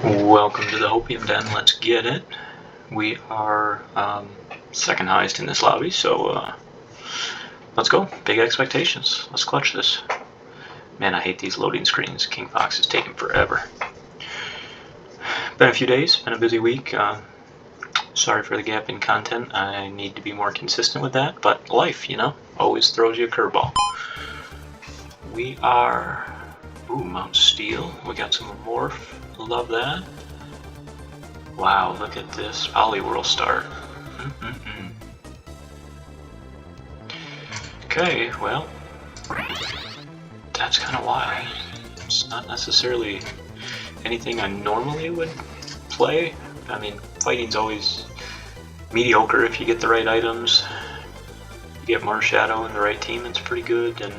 Welcome to the Hopium Den. Let's get it. We are second highest in this lobby, so let's go. Big expectations. Let's clutch this. Man, I hate these loading screens. King Fox is taking forever. Been a few days, been a busy week. Sorry for the gap in content. I need to be more consistent with that, but life, you know, always throws you a curveball. We are... Ooh, Mount Steel. We got some Morph. Love that. Wow, look at this Poliworld start. Okay, well, that's kind of why. It's not necessarily anything I normally would play. I mean, fighting's always mediocre if you get the right items. You get Marshadow in the right team, it's pretty good, and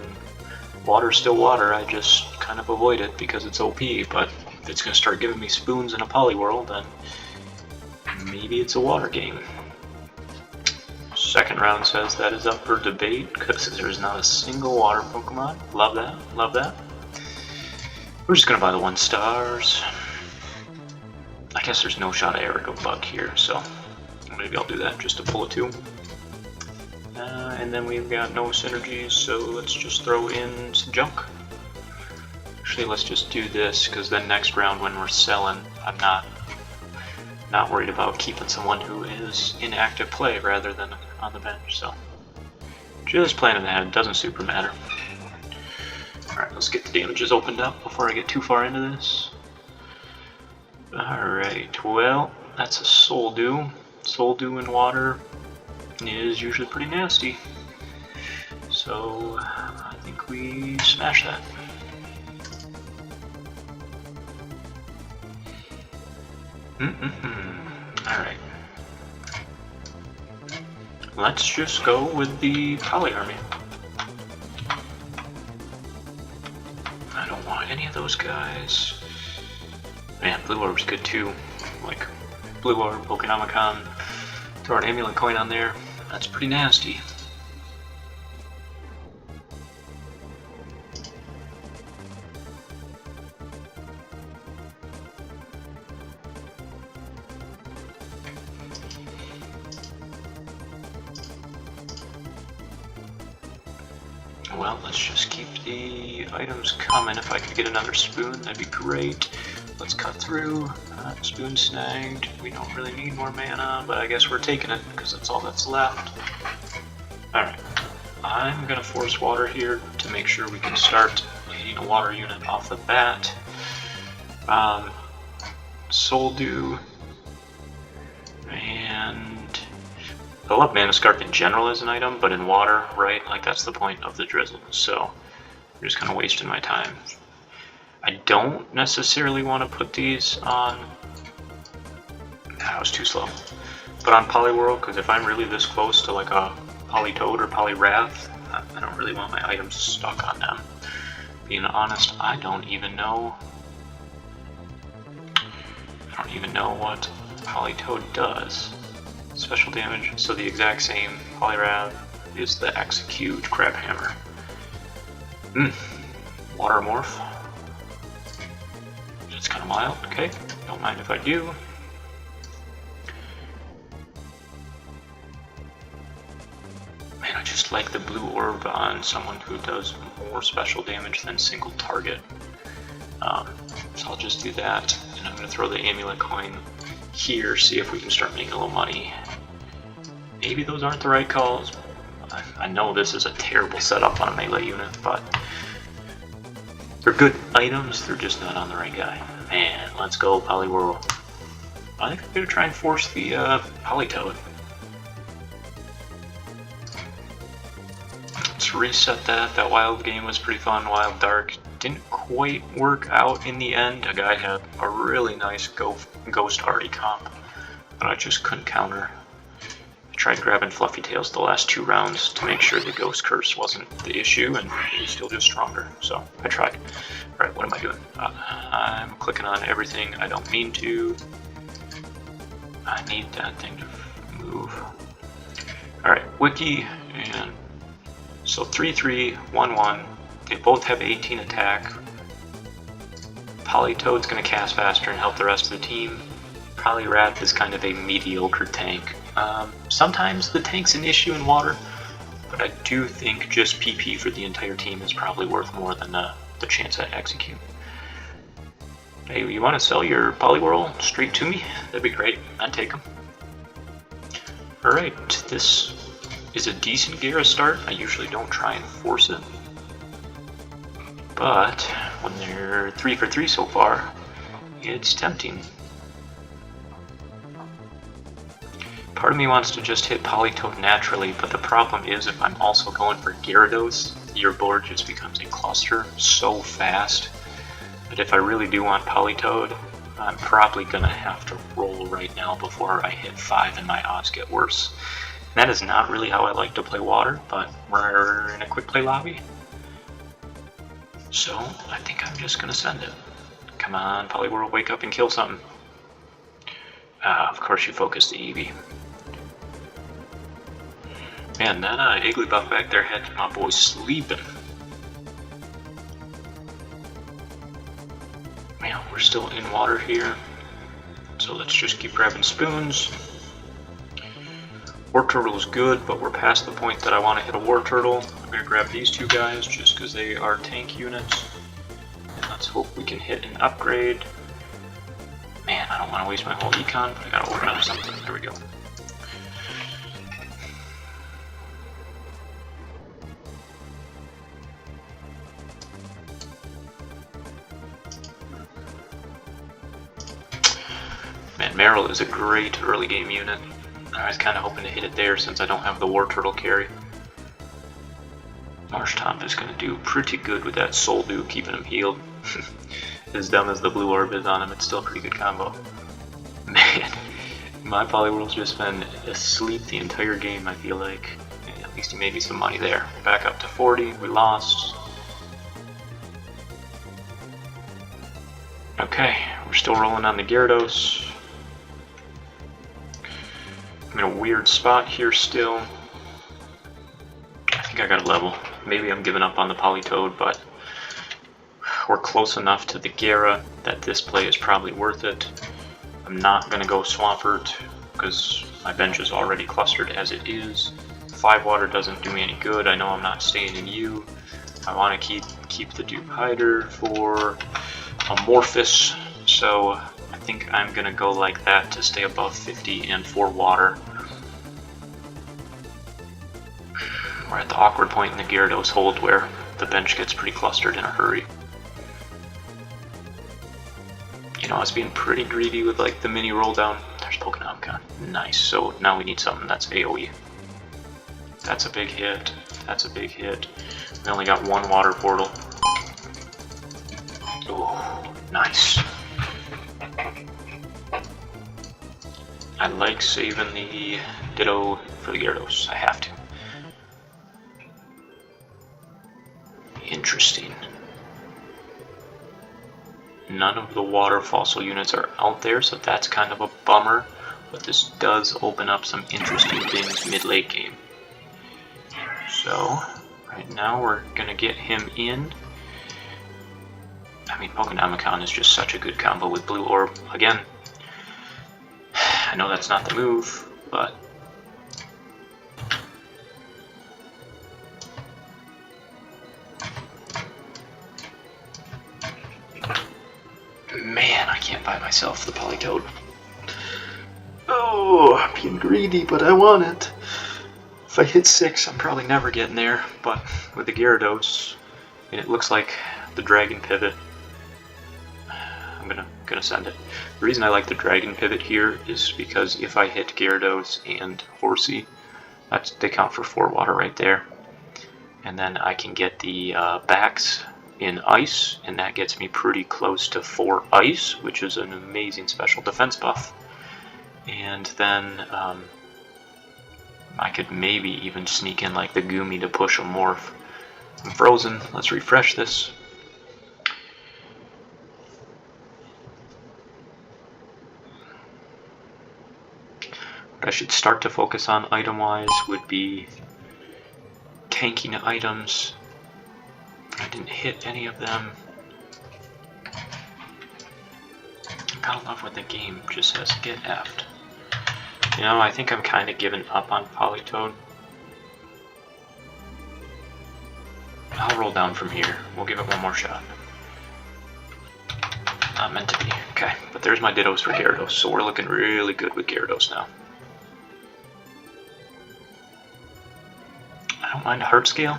water's still water. I just kind of avoid it because it's OP, but if it's going to start giving me spoons in a Poliworld, then maybe it's a water game. Second round says that is up for debate because there's not a single water Pokemon. Love that, love that. We're just going to buy the 1 stars. I guess there's no shot I ever go bug here, so maybe I'll do that just to pull a 2. And then we've got no synergies, so let's just throw in some junk. Actually, let's just do this, because then next round when we're selling, I'm not worried about keeping someone who is in active play rather than on the bench, so just planning ahead, doesn't super matter. Alright, let's get the damages opened up before I get too far into this. Alright, well, that's a Soul Dew. Soul Dew in water is usually pretty nasty, so I think we smash that. Alright. Let's just go with the Poly Army. I don't want any of those guys. Man, Blue Orb's good too. Like, Blue Orb, Pokémon, throw an Amulet Coin on there. That's pretty nasty. Well, let's just keep the items coming. If I could get another spoon, that'd be great. Let's cut through. Spoon snagged. We don't really need more mana, but I guess we're taking it because that's all that's left. Alright. I'm going to force water here to make sure we can start hitting a water unit off the bat. Soul Dew. And I love Mana Scarf in general as an item, but in water, right? Like, that's the point of the drizzle. So I'm just kind of wasting my time. I don't necessarily want to put these on... That was too slow. But on Poliworld, because if I'm really this close to like a Politoed or Poliwrath, I don't really want my items stuck on them. Being honest, I don't even know what Politoed does. Special damage, so the exact same Poliwrath is the Execute Crab Hammer. Water Morph. It's kind of mild, okay. Don't mind if I do. Man, I just like the Blue Orb on someone who does more special damage than single target. So I'll just do that, and I'm going to throw the Amulet Coin here, see if we can start making a little money. Maybe those aren't the right calls. I know this is a terrible setup on a melee unit, but they're good items, they're just not on the right guy. Man, let's go Poliworld. I think I'm going to try and force the Politoed. Let's reset that. That wild game was pretty fun. Wild Dark didn't quite work out in the end. A guy had a really nice Ghost Hardy comp, but I just couldn't counter. I tried grabbing Fluffy Tails the last 2 rounds to make sure the Ghost Curse wasn't the issue, and he was still just stronger, so I tried. Alright, what am I doing? I'm clicking on everything I don't mean to. I need that thing to move. Alright, Wiki, and so 3-3, 1-1. They both have 18 attack. Politoed's going to cast faster and help the rest of the team. Poliwrath is kind of a mediocre tank. Sometimes the tank's an issue in water, but I do think just PP for the entire team is probably worth more than the chance at execute. Hey, you want to sell your Poliwhirl straight to me? That'd be great. I'd take them. Alright, this is a decent Gyara start. I usually don't try and force it. But when they're 3 for 3 so far, it's tempting. Part of me wants to just hit Politoed naturally, but the problem is if I'm also going for Gyarados, your board just becomes a cluster so fast that if I really do want Politoed, I'm probably going to have to roll right now before I hit 5 and my odds get worse. And that is not really how I like to play water, but we're in a quick play lobby. So I think I'm just going to send it. Come on, Poliwhirl, wake up and kill something. Of course you focus the Eevee. Man, that Igglybuff back there had my boy sleeping. Man, we're still in water here. So let's just keep grabbing spoons. War Turtle is good, but we're past the point that I want to hit a War Turtle. I'm going to grab these two guys just because they are tank units. And let's hope we can hit an upgrade. Man, I don't want to waste my whole econ, but I got to open up something. There we go. Man, Meryl is a great early game unit. I was kind of hoping to hit it there since I don't have the War Turtle carry. Marshtomp is going to do pretty good with that Soul Dew, keeping him healed. As dumb as the blue orb is on him, it's still a pretty good combo. Man, my Poliwhirl's just been asleep the entire game, I feel like. At least he made me some money there. Back up to 40, we lost. Okay, we're still rolling on the Gyarados. I'm in a weird spot here still. I think I got a level. Maybe I'm giving up on the Politoed, but we're close enough to the Gyara that this play is probably worth it. I'm not going to go Swampert because my bench is already clustered as it is. 5 water doesn't do me any good. I know I'm not staying in U. I want to keep the Dupe Hider for Amorphous, so I think I'm going to go like that to stay above 50 and for water. We're at the awkward point in the Gyarados hold where the bench gets pretty clustered in a hurry. You know, I was being pretty greedy with like the mini roll down. There's Pokémon. Nice, so now we need something that's AoE. That's a big hit. That's a big hit. We only got 1 water portal. Oh, nice. I like saving the Ditto for the Gyarados. I have to. Interesting. None of the water fossil units are out there, so that's kind of a bummer. But this does open up some interesting things mid-late game. So, right now we're going to get him in. I mean, Pokémon is just such a good combo with Blue Orb. Again, I know that's not the move, but man, I can't buy myself the Politoed. Oh, I'm being greedy, but I want it. If I hit 6, I'm probably never getting there, but with the Gyarados, and it looks like the Dragon Pivot, I'm gonna send it. The reason I like the Dragon Pivot here is because if I hit Gyarados and Horsey, they count for 4 water right there. And then I can get the backs in Ice, and that gets me pretty close to 4 Ice, which is an amazing special defense buff. And then I could maybe even sneak in like the Goomy to push a Morph. I'm frozen. Let's refresh this. What I should start to focus on item-wise would be tanking items. I didn't hit any of them. Gotta love when the game just says get effed. You know, I think I'm kind of giving up on Politoed. I'll roll down from here. We'll give it one more shot. Not meant to be. Okay, but there's my Dittos for Gyarados, so we're looking really good with Gyarados now. I don't mind a Heart Scale.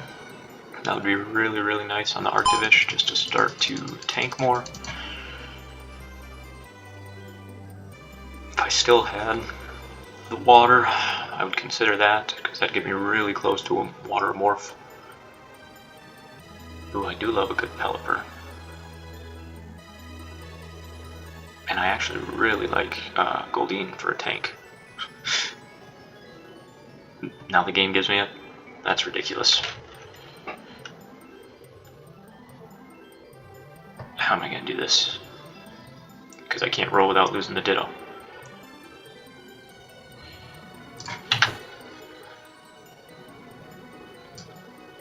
That would be really, really nice on the Arctivish, just to start to tank more. If I still had the water, I would consider that, because that'd get me really close to a water morph. Ooh, I do love a good Pelipper. And I actually really like Goldeen for a tank. Now the game gives me it? That's ridiculous. How am I going to do this? Because I can't roll without losing the Ditto.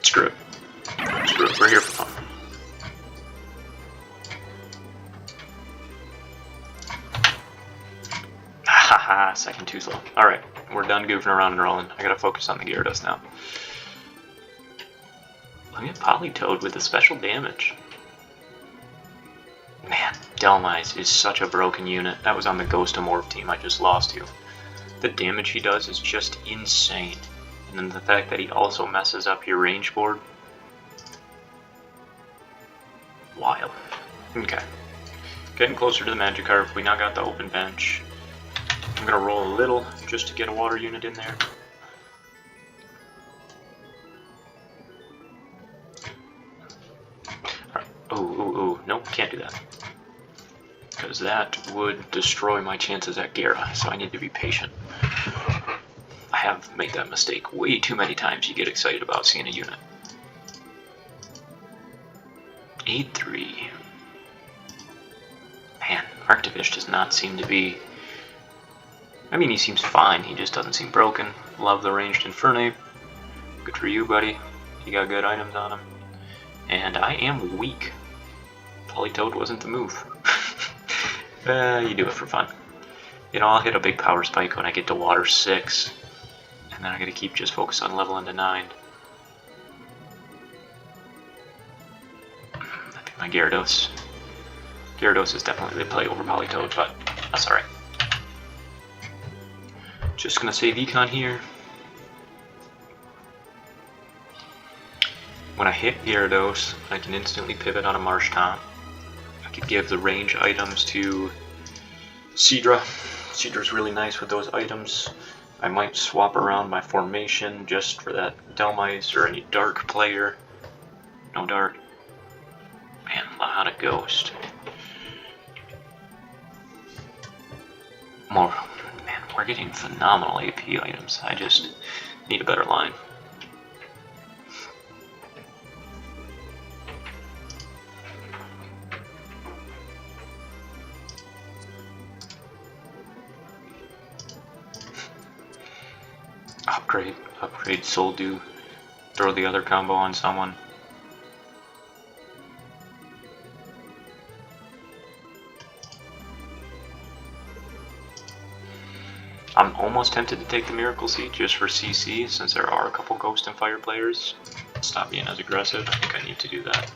Screw it. Screw it. We're here for fun. Haha, second too slow. Alright, we're done goofing around and rolling. I gotta focus on the Gyarados now. Look at Politoed with the special damage. Man, Delmise is such a broken unit. That was on the Ghostamorph team I just lost to. The damage he does is just insane. And then the fact that he also messes up your range board. Wild. Okay. Getting closer to the Magikarp. We now got the open bench. I'm gonna roll a little just to get a water unit in there. Alright. Ooh. Nope, can't do that. Because that would destroy my chances at Gyara, so I need to be patient. I have made that mistake way too many times. You get excited about seeing a unit. 8-3. Man, Arctivish does not seem to be... I mean, he seems fine, he just doesn't seem broken. Love the ranged Infernape. Good for you, buddy. You got good items on him. And I am weak. Politoed wasn't the move. You do it for fun. You know, I'll hit a big power spike when I get to water 6. And then I gotta keep just focused on leveling to 9. I think my Gyarados. Gyarados is definitely the play over Politoed, but that's alright. Just gonna save Econ here. When I hit Gyarados, I can instantly pivot on a Marshtomp. I could give the range items to Seadra. Seadra's really nice with those items. I might swap around my formation just for that Delmise or any dark player. No dark. Man, a lot of Ghost. More. Man, we're getting phenomenal AP items. I just need a better line. Upgrade Soul Dew. Throw the other combo on someone. I'm almost tempted to take the Miracle Seed just for CC, since there are a couple Ghost and Fire players. Stop being as aggressive. I think I need to do that.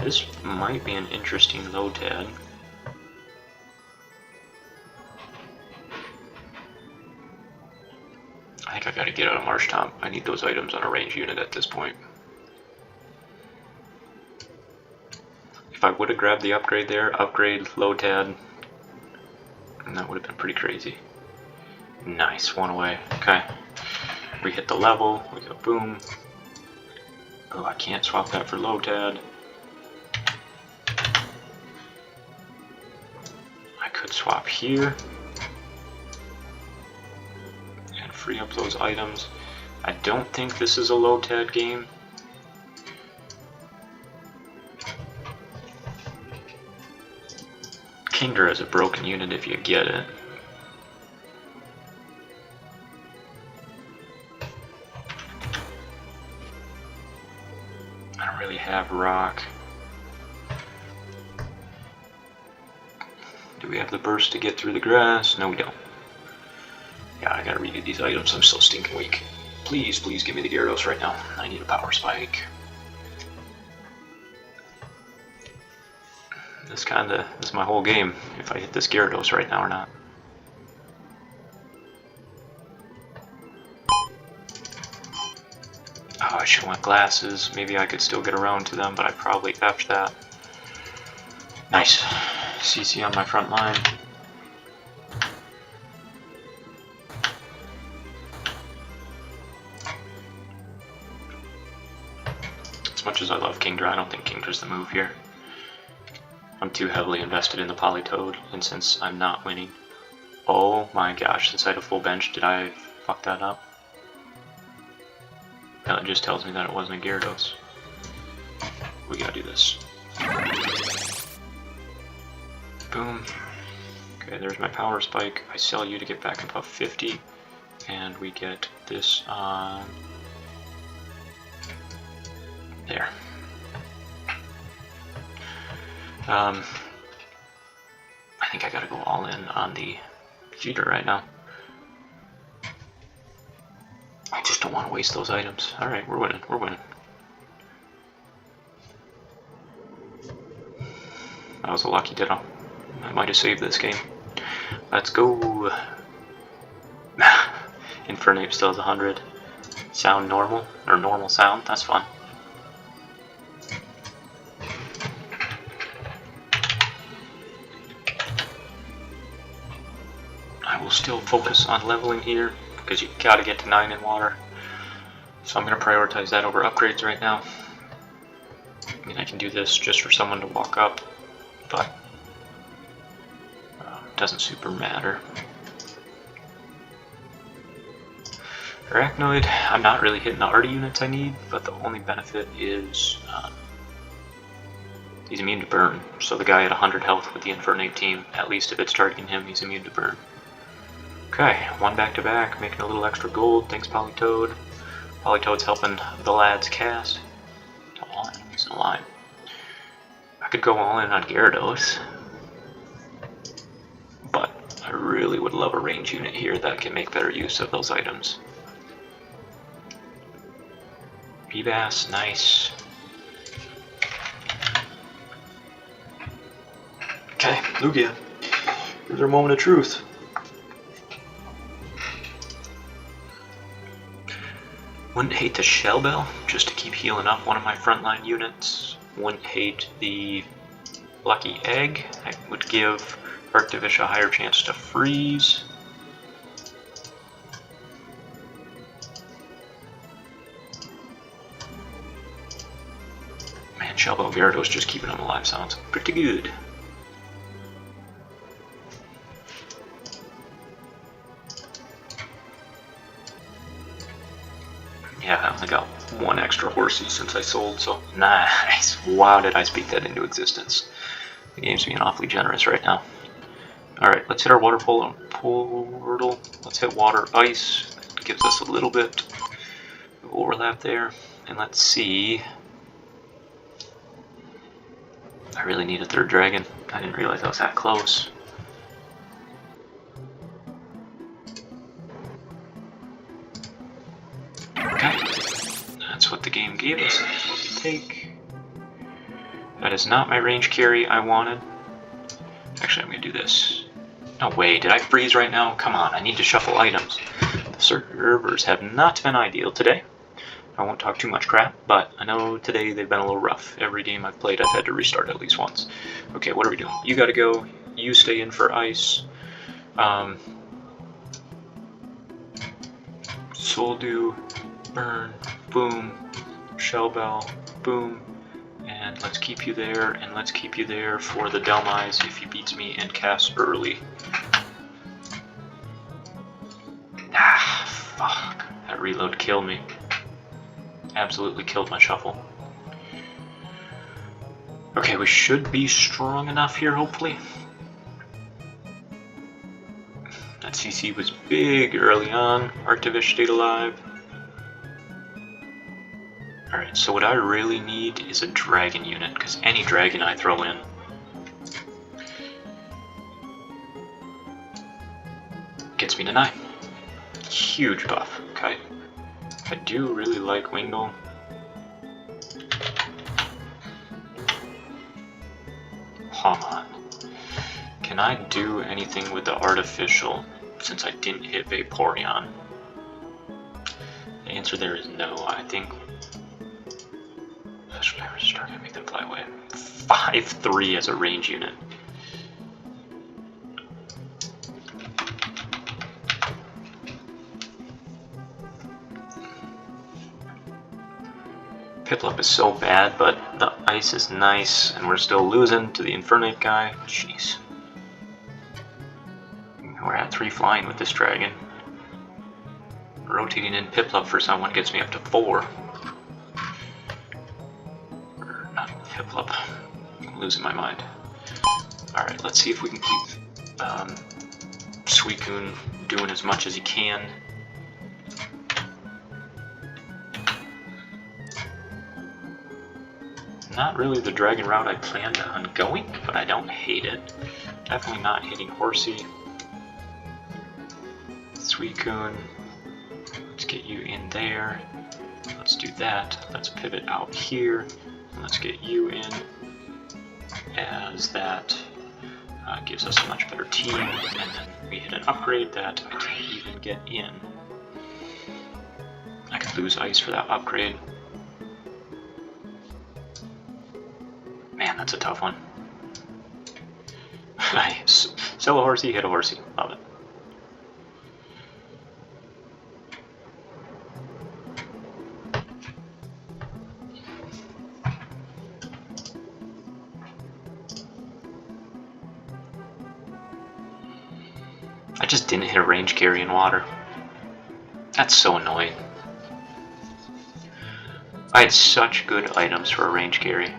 This might be an interesting low tad. I think I gotta get out of Marshtomp. I need those items on a range unit at this point. If I would have grabbed the upgrade there, upgrade Lotad, and that would have been pretty crazy. Nice, one away. Okay. We hit the level, we go boom. Oh, I can't swap that for Lotad. I could swap here. And free up those items. I don't think this is a Lotad game. Kingdra is a broken unit if you get it. I don't really have rock. Do we have the burst to get through the grass? No, we don't. Yeah, I gotta redo these items. I'm so stinking weak. Please, please give me the Gyarados right now. I need a power spike. This is my whole game, if I hit this Gyarados right now or not. Oh, I should have went glasses. Maybe I could still get around to them, but I probably effed that. Nice. CC on my front line. As much as I love Kingdra, I don't think Kingdra's the move here. I'm too heavily invested in the Politoed, and since I'm not winning... Oh my gosh, since I had a full bench, did I fuck that up? No, it just tells me that it wasn't a Gyarados. We gotta do this. Boom. Okay, there's my power spike. I sell you to get back above 50, and we get this on... there. I think I gotta go all in on the cheater right now. I just don't want to waste those items. Alright, we're winning, we're winning. That was a lucky ditto. I might have saved this game. Let's go. Infernape still has 100. Sound normal, or normal sound, that's fun. I will still focus on leveling here, because you gotta get to 9 in water. So I'm gonna prioritize that over upgrades right now. I mean, I can do this just for someone to walk up, but doesn't super matter. Arachnoid, I'm not really hitting the arty units I need, but the only benefit is he's immune to burn. So the guy at 100 health with the Infernape team, at least if it's targeting him, he's immune to burn. Okay, one back-to-back, making a little extra gold. Thanks, Politoed. Politoed's helping the lads cast. Oh, he's in a line. I could go all in on Gyarados, but I really would love a range unit here that can make better use of those items. Bebass, nice. Okay, Lugia. Here's our moment of truth. Wouldn't hate the Shell Bell, just to keep healing up one of my frontline units. Wouldn't hate the Lucky Egg. I would give Arctivish a higher chance to freeze. Man, Shell Bell Gyarados just keeping him alive sounds pretty good. Yeah, I only got one extra horsey since I sold, so nice. Wow, did I speak that into existence. The game's being awfully generous right now. Alright, let's hit our water portal. Let's hit water ice. That gives us a little bit of overlap there. And let's see. I really need a third dragon. I didn't realize I was that close. Okay, that's what the game gave us. That's what we take. That is not my range carry I wanted. Actually, I'm going to do this. No way, did I freeze right now? Come on, I need to shuffle items. The servers have not been ideal today. I won't talk too much crap, but I know today they've been a little rough. Every game I've played, I've had to restart at least once. Okay, what are we doing? You gotta go. You stay in for ice. Soul Dew, burn, boom, Shell Bell, boom, and let's keep you there, and let's keep you there for the Delmise if he beats me and casts early. Ah, fuck. That reload killed me. Absolutely killed my shuffle. Okay, we should be strong enough here, hopefully. That CC was big early on. Arctivish stayed alive. Alright, so what I really need is a dragon unit, because any dragon I throw in gets me to 9. Huge buff. Okay. I do really like Wingull. Hold on. Can I do anything with the artificial since I didn't hit Vaporeon? The answer there is no. I think special power is starting to make them fly away. 5-3 as a range unit. Piplup is so bad, but the ice is nice, and we're still losing to the Infernape guy. Jeez. We're at 3 flying with this dragon. Rotating in Piplup for someone gets me up to 4. Not Piplup. I'm losing my mind. Alright, let's see if we can keep Suicune doing as much as he can. Not really the dragon route I planned on going, but I don't hate it. Definitely not hitting Horsey. Suicune, let's get you in there. Let's do that. Let's pivot out here. And let's get you in, as that gives us a much better team. And then we hit an upgrade that I can't even get in. I could lose ice for that upgrade. Man, that's a tough one. Sell a Horsey, hit a Horsey. Love it. I just didn't hit a range carry in water. That's so annoying. I had such good items for a range carry.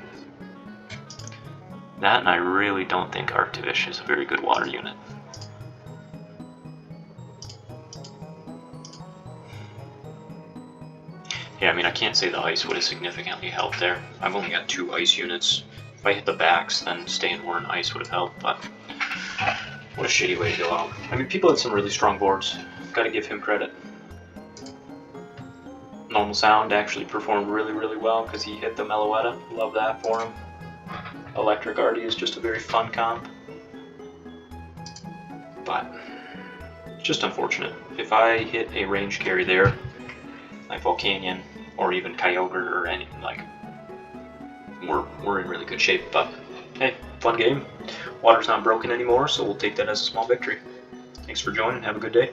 That, and I really don't think Arctivish is a very good water unit. Yeah, I mean, I can't say the ice would have significantly helped there. I've only got 2 ice units. If I hit the backs, then staying more in ice would have helped, but what a shitty way to go out. I mean, people had some really strong boards. Gotta give him credit. Normal Sound actually performed really, really well because he hit the Meloetta. Love that for him. Electric Artie is just a very fun comp. But just unfortunate. If I hit a range carry there, like Volcanion or even Kyogre or anything, like we're in really good shape. But hey, fun game. Water's not broken anymore, so we'll take that as a small victory. Thanks for joining. Have a good day.